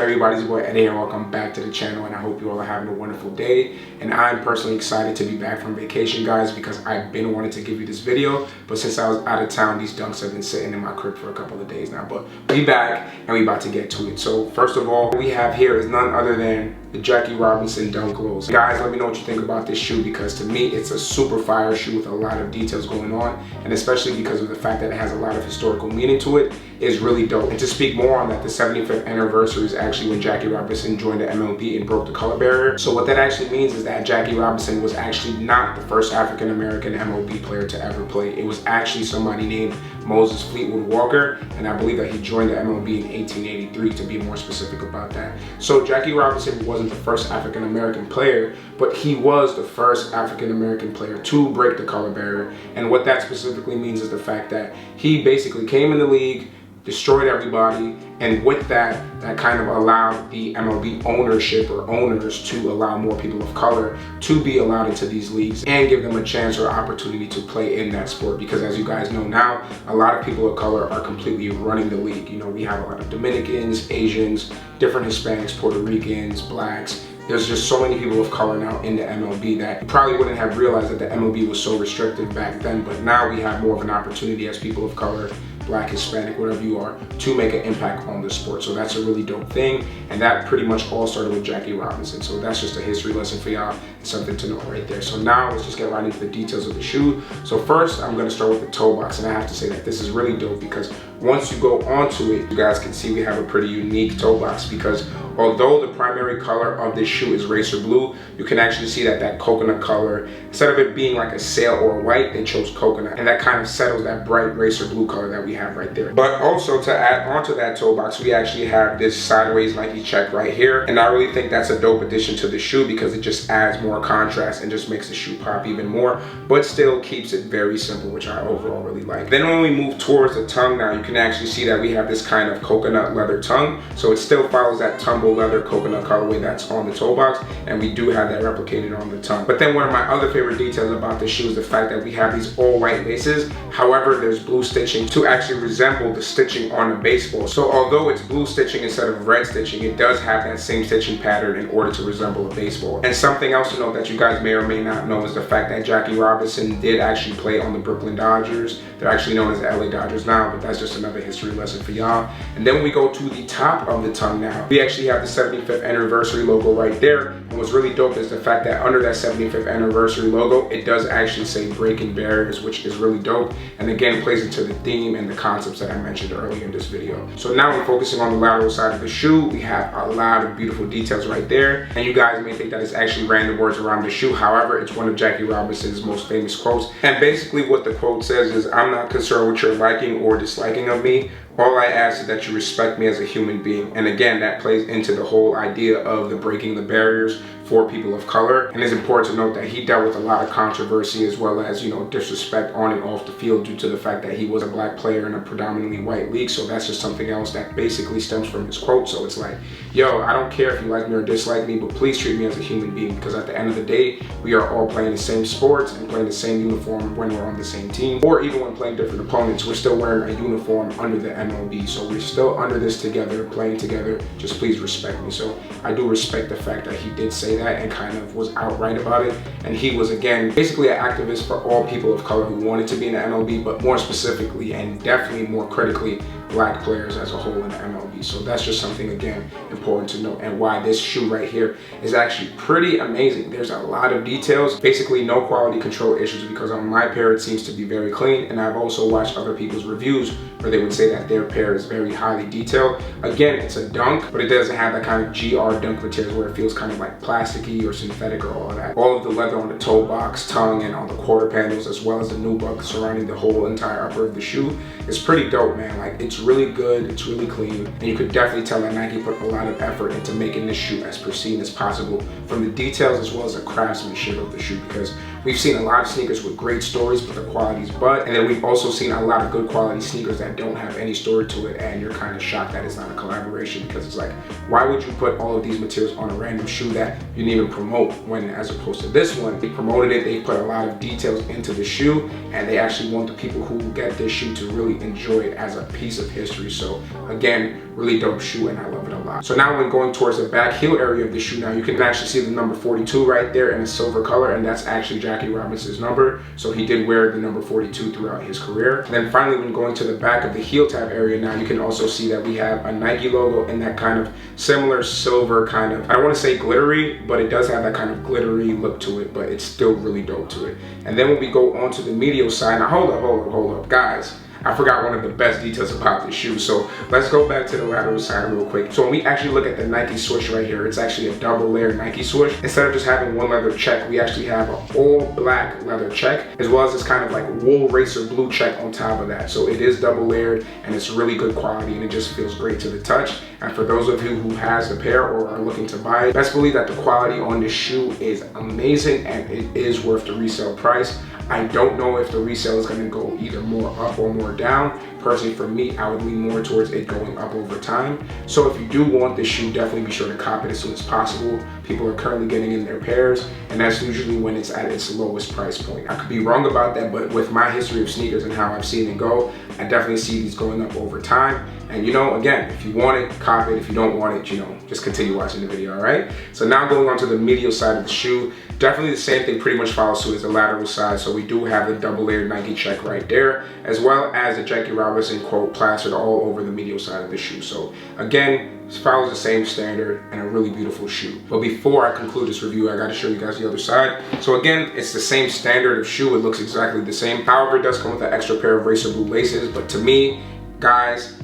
everybody's boy Eddie and welcome back to the channel, and I hope you all are having a wonderful day. And I'm personally excited to be back from vacation, guys, because I've been wanting to give you this video, but since I was out of town, these dunks have been sitting in my crib for a couple of days now. But we back and we about to get to it. So first of all, what we have here is none other than the Jackie Robinson Dunk Lows. Guys, let me know what you think about this shoe, because to me it's a super fire shoe with a lot of details going on, and especially because of the fact that it has a lot of historical meaning to it, is really dope. And to speak more on that, the 75th anniversary is actually when Jackie Robinson joined the MLB and broke the color barrier. So what that actually means is that Jackie Robinson was actually not the first African American MLB player to ever play. It was actually somebody named Moses Fleetwood Walker, and I believe that he joined the MLB in 1883, to be more specific about that. So Jackie Robinson wasn't the first African American player, but he was the first African American player to break the color barrier. And what that specifically means is the fact that he basically came in the league, destroyed everybody, and with that kind of allowed the MLB ownership or owners to allow more people of color to be allowed into these leagues and give them a chance or opportunity to play in that sport. Because as you guys know now, a lot of people of color are completely running the league. You know, we have a lot of Dominicans, Asians, different Hispanics, Puerto Ricans, blacks. There's just so many people of color now in the MLB that you probably wouldn't have realized that the MLB was so restrictive back then, but now we have more of an opportunity as people of color, black, Hispanic, whatever you are, to make an impact on the sport. So that's a really dope thing, and that pretty much all started with Jackie Robinson. So that's just a history lesson for y'all, and something to know right there. So now let's just get right into the details of the shoe. So first, I'm gonna start with the toe box, and I have to say that this is really dope because once you go onto it, you guys can see we have a pretty unique toe box, because although the primary color of this shoe is racer blue, you can actually see that coconut color, instead of it being like a sail or a white, they chose coconut, and that kind of settles that bright racer blue color that we have right there. But also, to add onto that toe box, we actually have this sideways Nike check right here, and I really think that's a dope addition to the shoe because it just adds more contrast and just makes the shoe pop even more, but still keeps it very simple, which I overall really like. Then when we move towards the tongue now, you can actually see that we have this kind of coconut leather tongue, so it still follows that tumble leather coconut colorway that's on the toe box, and we do have that replicated on the tongue. But then one of my other favorite details about this shoe is the fact that we have these all white laces. However, there's blue stitching to actually resemble the stitching on a baseball. So although it's blue stitching instead of red stitching, it does have that same stitching pattern in order to resemble a baseball. And something else to note that you guys may or may not know is the fact that Jackie Robinson did actually play on the Brooklyn Dodgers. They're actually known as the LA Dodgers now, but that's just another history lesson for y'all. And then when we go to the top of the tongue now, we actually have the 75th anniversary logo right there. And what's really dope is the fact that under that 75th anniversary logo, it does actually say breaking barriers, which is really dope, and again plays into the theme and the concepts that I mentioned earlier in this video. So now we're focusing on the lateral side of the shoe. We have a lot of beautiful details right there, and you guys may think that it's actually random words around the shoe. However, it's one of Jackie Robinson's most famous quotes, and basically what the quote says is, "I'm not concerned with your liking or disliking of me. All I ask is that you respect me as a human being." And again, that plays into the whole idea of the breaking the barriers for people of color. And it's important to note that he dealt with a lot of controversy as well as, you know, disrespect on and off the field due to the fact that he was a black player in a predominantly white league. So that's just something else that basically stems from his quote. So it's like, yo, I don't care if you like me or dislike me, but please treat me as a human being, because at the end of the day, we are all playing the same sports and playing the same uniform when we're on the same team, or even when playing different opponents, we're still wearing a uniform under the MLB. So we're still under this together, playing together. Just please respect me. So I do respect the fact that he did say that and kind of was outright about it. And he was, again, basically an activist for all people of color who wanted to be in the MLB, but more specifically and definitely more critically, black players as a whole in the MLB. So that's just something, again, important to note, and why this shoe right here is actually pretty amazing. There's a lot of details, basically no quality control issues, because on my pair it seems to be very clean, and I've also watched other people's reviews where they would say that their pair is very highly detailed. Again, it's a dunk, but it doesn't have that kind of GR dunk material where it feels kind of like plasticky or synthetic or all of that. All of the leather on the toe box, tongue, and on the quarter panels, as well as the nubuck surrounding the whole entire upper of the shoe, is pretty dope, man. Like, it's really good, it's really clean, and you could definitely tell that Nike put a lot of effort into making this shoe as pristine as possible, from the details as well as the craftsmanship of the shoe, because we've seen a lot of sneakers with great stories, but the quality's butt, and then we've also seen a lot of good quality sneakers that don't have any story to it, and you're kind of shocked that it's not a collaboration, because it's like, why would you put all of these materials on a random shoe that you didn't even promote, when as opposed to this one, they promoted it, they put a lot of details into the shoe, and they actually want the people who get this shoe to really enjoy it as a piece of history. So again, really dope shoe, and I love it a lot. So now when going towards the back heel area of the shoe, now you can actually see the number 42 right there in a silver color, and that's actually Jackie Robinson's number. So he did wear the number 42 throughout his career. And then finally, when going to the back of the heel tab area, now you can also see that we have a Nike logo in that kind of similar silver kind of, I don't want to say glittery, but it does have that kind of glittery look to it, but it's still really dope to it. And then when we go onto the medial side, now hold up, guys. I forgot one of the best details about this shoe. So let's go back to the lateral side real quick. So when we actually look at the Nike swoosh right here, it's actually a double layered Nike swoosh. Instead of just having one leather check, we actually have an all black leather check, as well as this kind of like wool racer blue check on top of that. So it is double layered, and it's really good quality, and it just feels great to the touch. And for those of you who has the pair or are looking to buy it, best believe that the quality on this shoe is amazing, and it is worth the resale price. I don't know if the resale is going to go either more up or more down. Personally, for me, I would lean more towards it going up over time. So if you do want this shoe, definitely be sure to cop it as soon as possible. People are currently getting in their pairs, and that's usually when it's at its lowest price point. I could be wrong about that, but with my history of sneakers and how I've seen it go, I definitely see these going up over time. And you know, again, if you want it, cop it. If you don't want it, you know, just continue watching the video, all right? So now going on to the medial side of the shoe, definitely the same thing pretty much follows suit as the lateral side. So we do have the double layered Nike check right there, as well as the Jackie Robinson quote plastered all over the medial side of the shoe. So again, it follows the same standard, and a really beautiful shoe. But before I conclude this review, I gotta show you guys the other side. So again, it's the same standard of shoe. It looks exactly the same. However, it does come with an extra pair of racer blue laces, but to me, guys,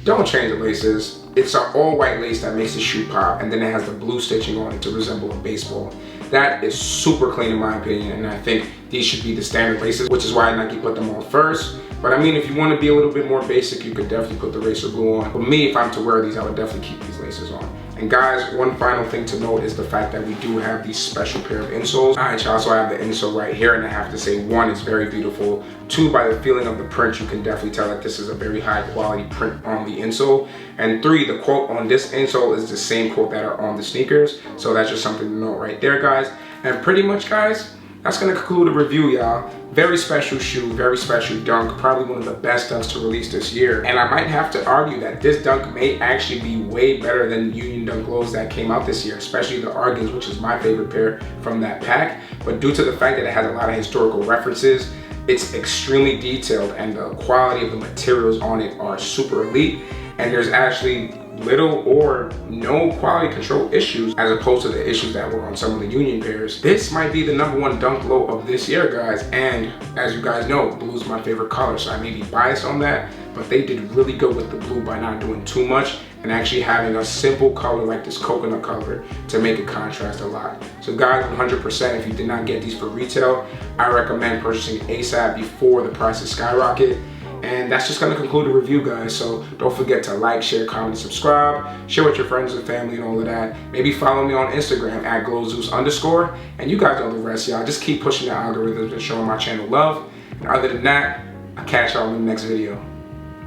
don't change the laces. It's an all white lace that makes the shoe pop, and then it has the blue stitching on it to resemble a baseball. That is super clean in my opinion, and I think these should be the standard laces, which is why Nike put them on first. But I mean, if you want to be a little bit more basic, you could definitely put the racer blue on. But me, if I'm to wear these, I would definitely keep these laces on. And guys, one final thing to note is the fact that we do have these special pair of insoles. All right, y'all, so I have the insole right here, and I have to say, one, it's very beautiful. Two, by the feeling of the print, you can definitely tell that this is a very high quality print on the insole. And three, the quote on this insole is the same quote that are on the sneakers. So that's just something to note right there, guys. And pretty much, guys, that's gonna conclude the review, y'all. Very special shoe, very special dunk, probably one of the best dunks to release this year. And I might have to argue that this dunk may actually be way better than Union Dunk Lows that came out this year, especially the Argons, which is my favorite pair from that pack. But due to the fact that it has a lot of historical references, it's extremely detailed, and the quality of the materials on it are super elite. And there's actually little or no quality control issues as opposed to the issues that were on some of the Union pairs. This might be the #1 dunk low of this year, guys. And as you guys know, blue is my favorite color, so I may be biased on that, but they did really good with the blue by not doing too much and actually having a simple color like this coconut color to make it contrast a lot. So guys, 100%, if you did not get these for retail, I recommend purchasing ASAP before the prices skyrocket. And that's just gonna conclude the review, guys. So don't forget to like, share, comment, subscribe, share with your friends and family and all of that. Maybe follow me on Instagram at @glowzeus_. And you guys know the rest, y'all. Just keep pushing the algorithms and showing my channel love. And other than that, I'll catch y'all in the next video.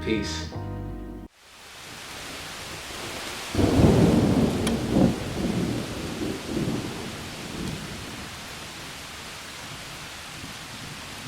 Peace.